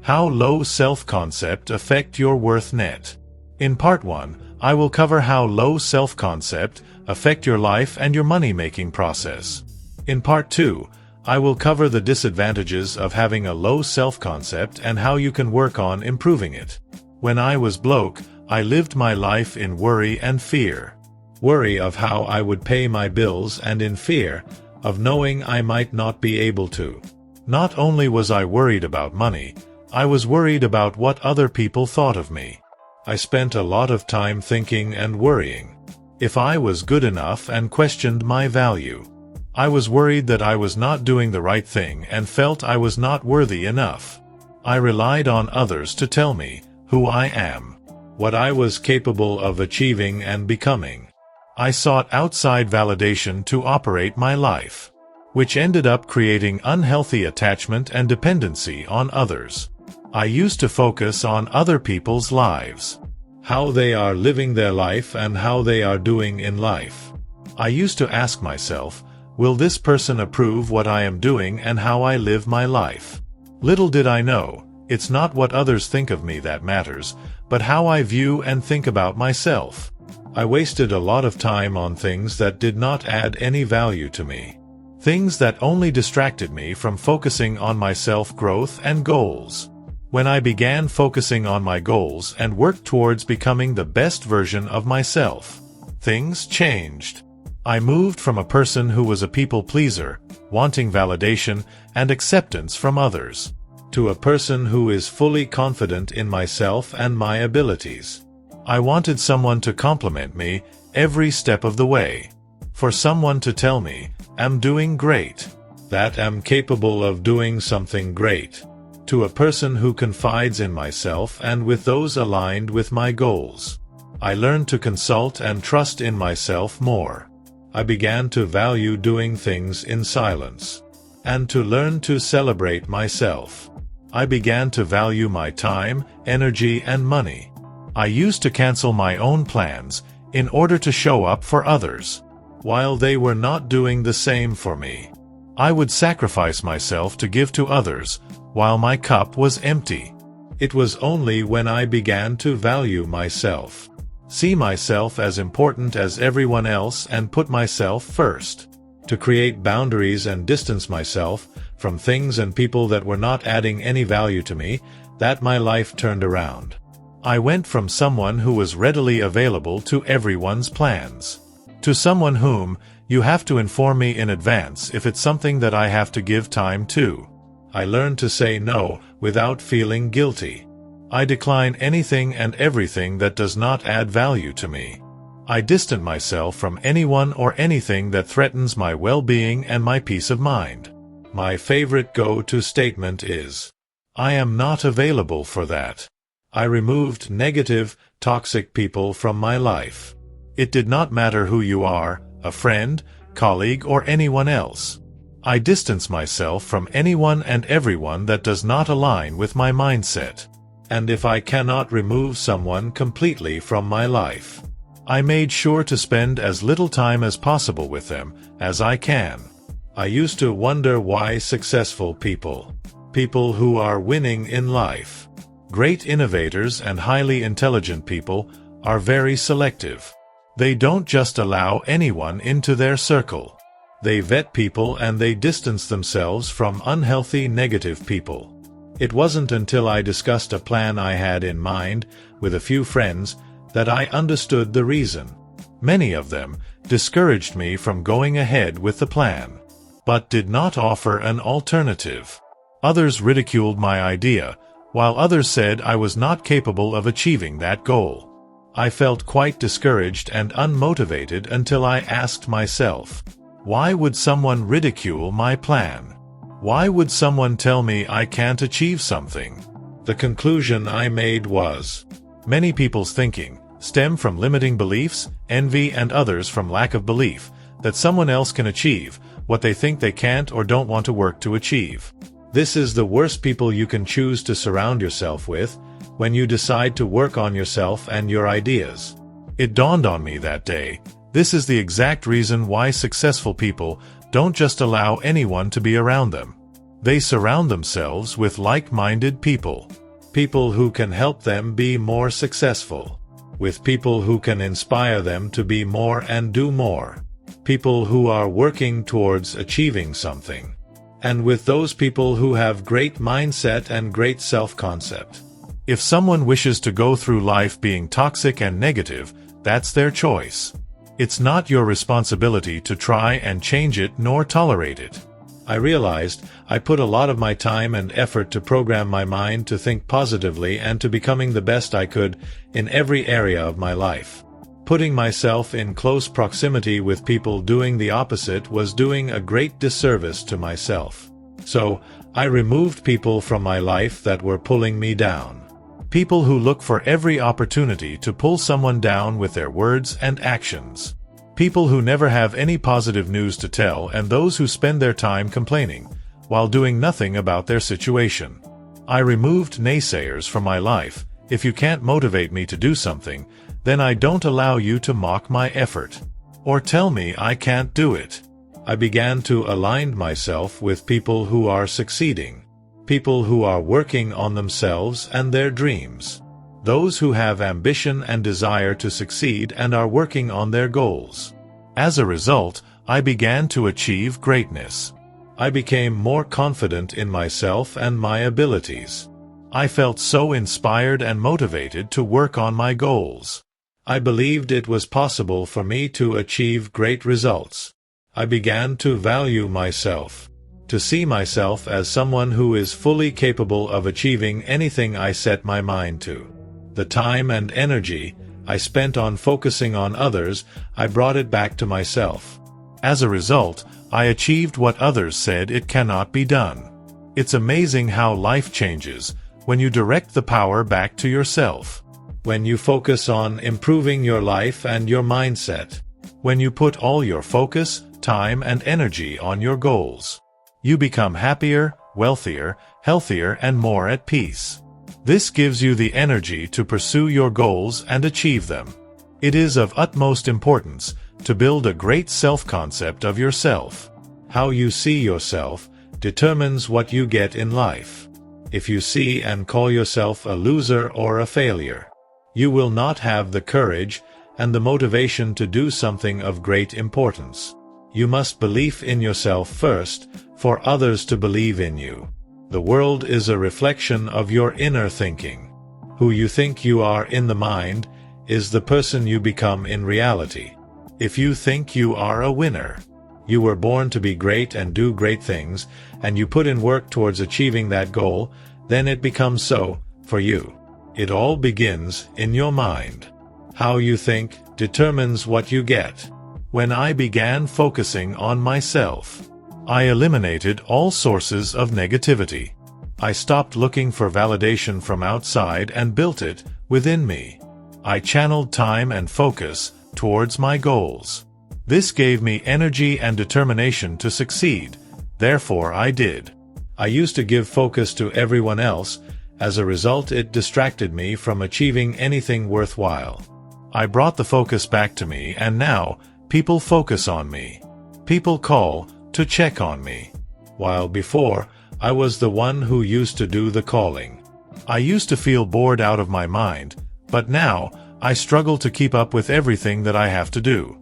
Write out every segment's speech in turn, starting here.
How low self-concept affect your worth net. In part 1, I will cover how low self-concept affect your life and your money-making process. In part 2, I will cover the disadvantages of having a low self-concept and how you can work on improving it. When I was broke, I lived my life in worry and fear. Worry of how I would pay my bills and in fear of knowing I might not be able to. Not only was I worried about money, I was worried about what other people thought of me. I spent a lot of time thinking and worrying if I was good enough and questioned my value. I was worried that I was not doing the right thing and felt I was not worthy enough. I relied on others to tell me who I am, what I was capable of achieving and becoming. I sought outside validation to operate my life, which ended up creating unhealthy attachment and dependency on others. I used to focus on other people's lives, how they are living their life and how they are doing in life. I used to ask myself, will this person approve what I am doing and how I live my life? Little did I know, it's not what others think of me that matters, but how I view and think about myself. I wasted a lot of time on things that did not add any value to me. Things that only distracted me from focusing on my self-growth and goals. When I began focusing on my goals and worked towards becoming the best version of myself, things changed. I moved from a person who was a people pleaser, wanting validation and acceptance from others, to a person who is fully confident in myself and my abilities. I wanted someone to compliment me every step of the way. For someone to tell me, I'm doing great, that I'm capable of doing something great. To a person who confides in myself and with those aligned with my goals. I learned to consult and trust in myself more. I began to value doing things in silence, and to learn to celebrate myself. I began to value my time, energy, and money. I used to cancel my own plans in order to show up for others, while they were not doing the same for me. I would sacrifice myself to give to others, while my cup was empty. It was only when I began to value myself, see myself as important as everyone else and put myself first, to create boundaries and distance myself from things and people that were not adding any value to me, that my life turned around. I went from someone who was readily available to everyone's plans, to someone whom you have to inform me in advance if it's something that I have to give time to. I learned to say no without feeling guilty. I decline anything and everything that does not add value to me. I distant myself from anyone or anything that threatens my well-being and my peace of mind. My favorite go-to statement is, I am not available for that. I removed negative, toxic people from my life. It did not matter who you are, a friend, colleague, or anyone else. I distance myself from anyone and everyone that does not align with my mindset. And if I cannot remove someone completely from my life, I made sure to spend as little time as possible with them as I can. I used to wonder why successful people who are winning in life, great innovators and highly intelligent people, are very selective. They don't just allow anyone into their circle. They vet people and they distance themselves from unhealthy, negative people. It wasn't until I discussed a plan I had in mind with a few friends that I understood the reason. Many of them discouraged me from going ahead with the plan, but did not offer an alternative. Others ridiculed my idea, while others said I was not capable of achieving that goal. I felt quite discouraged and unmotivated until I asked myself, why would someone ridicule my plan? Why would someone tell me I can't achieve something? The conclusion I made was, many people's thinking stem from limiting beliefs, envy, and others from lack of belief that someone else can achieve what they think they can't or don't want to work to achieve. This is the worst people you can choose to surround yourself with when you decide to work on yourself and your ideas. It dawned on me that day, this is the exact reason why successful people don't just allow anyone to be around them. They surround themselves with like-minded people. People who can help them be more successful. With people who can inspire them to be more and do more. People who are working towards achieving something. And with those people who have great mindset and great self-concept. If someone wishes to go through life being toxic and negative, that's their choice. It's not your responsibility to try and change it nor tolerate it. I realized I put a lot of my time and effort to program my mind to think positively and to becoming the best I could in every area of my life. Putting myself in close proximity with people doing the opposite was doing a great disservice to myself. So, I removed people from my life that were pulling me down. People who look for every opportunity to pull someone down with their words and actions. People who never have any positive news to tell, and those who spend their time complaining, while doing nothing about their situation. I removed naysayers from my life. If you can't motivate me to do something, then I don't allow you to mock my effort. Or tell me I can't do it. I began to align myself with people who are succeeding. People who are working on themselves and their dreams. Those who have ambition and desire to succeed and are working on their goals. As a result, I began to achieve greatness. I became more confident in myself and my abilities. I felt so inspired and motivated to work on my goals. I believed it was possible for me to achieve great results. I began to value myself. To see myself as someone who is fully capable of achieving anything I set my mind to. The time and energy I spent on focusing on others, I brought it back to myself. As a result, I achieved what others said it cannot be done. It's amazing how life changes when you direct the power back to yourself. When you focus on improving your life and your mindset. When you put all your focus, time, and energy on your goals. You become happier, wealthier, healthier, and more at peace. This gives you the energy to pursue your goals and achieve them. It is of utmost importance to build a great self-concept of yourself. How you see yourself determines what you get in life. If you see and call yourself a loser or a failure, you will not have the courage and the motivation to do something of great importance. You must believe in yourself first, for others to believe in you. The world is a reflection of your inner thinking. Who you think you are in the mind is the person you become in reality. If you think you are a winner, you were born to be great and do great things, and you put in work towards achieving that goal, then it becomes so, for you. It all begins in your mind. How you think determines what you get. When I began focusing on myself, I eliminated all sources of negativity. I stopped looking for validation from outside and built it within me. I channeled time and focus towards my goals. This gave me energy and determination to succeed. Therefore I did. I used to give focus to everyone else. As a result, it distracted me from achieving anything worthwhile. I brought the focus back to me, and now people focus on me. People call to check on me. While before, I was the one who used to do the calling. I used to feel bored out of my mind, but now I struggle to keep up with everything that I have to do.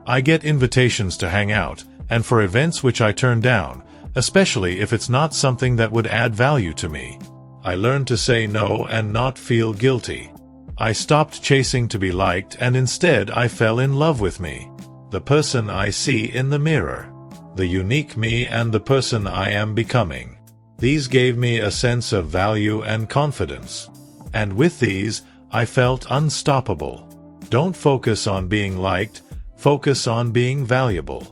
I get invitations to hang out, and for events which I turn down, especially if it's not something that would add value to me. I learned to say no and not feel guilty. I stopped chasing to be liked, and instead I fell in love with me. The person I see in the mirror. The unique me and the person I am becoming. These gave me a sense of value and confidence. And with these, I felt unstoppable. Don't focus on being liked, focus on being valuable.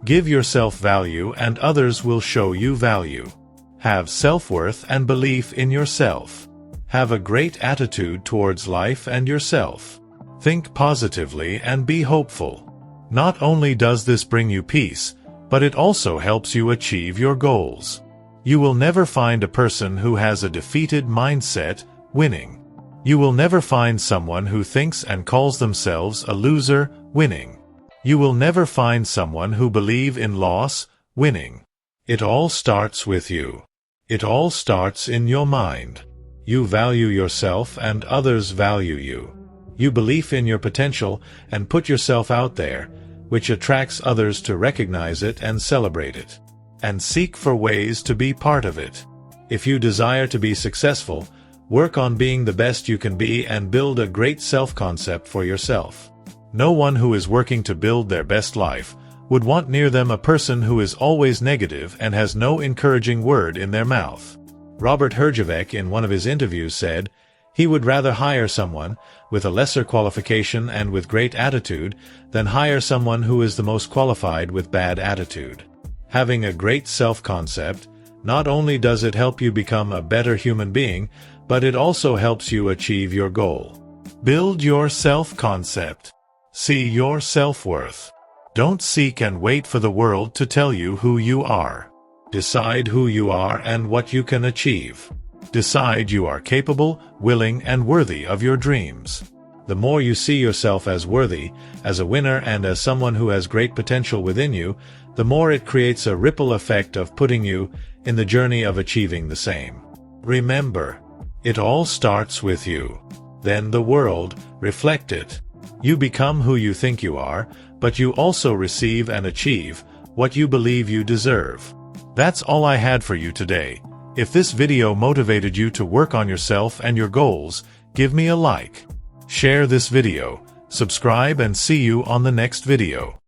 Give yourself value and others will show you value. Have self-worth and belief in yourself. Have a great attitude towards life and yourself. Think positively and be hopeful. Not only does this bring you peace, but it also helps you achieve your goals. You will never find a person who has a defeated mindset winning. You will never find someone who thinks and calls themselves a loser winning. You will never find someone who believes in loss winning. It all starts with you. It all starts in your mind. You value yourself and others value you. You believe in your potential and put yourself out there, which attracts others to recognize it and celebrate it, and seek for ways to be part of it. If you desire to be successful, work on being the best you can be and build a great self-concept for yourself. No one who is working to build their best life would want near them a person who is always negative and has no encouraging word in their mouth. Robert Herjavec in one of his interviews said, he would rather hire someone with a lesser qualification and with great attitude than hire someone who is the most qualified with bad attitude. Having a great self-concept, not only does it help you become a better human being, but it also helps you achieve your goal. Build your self-concept. See your self-worth. Don't seek and wait for the world to tell you who you are. Decide who you are and what you can achieve. Decide you are capable, willing, and worthy of your dreams. The more you see yourself as worthy, as a winner, and as someone who has great potential within you, the more it creates a ripple effect of putting you in the journey of achieving the same. Remember, it all starts with you. Then the world reflects it. You become who you think you are, but you also receive and achieve what you believe you deserve. That's all I had for you today. If this video motivated you to work on yourself and your goals, give me a like. Share this video, subscribe, and see you on the next video.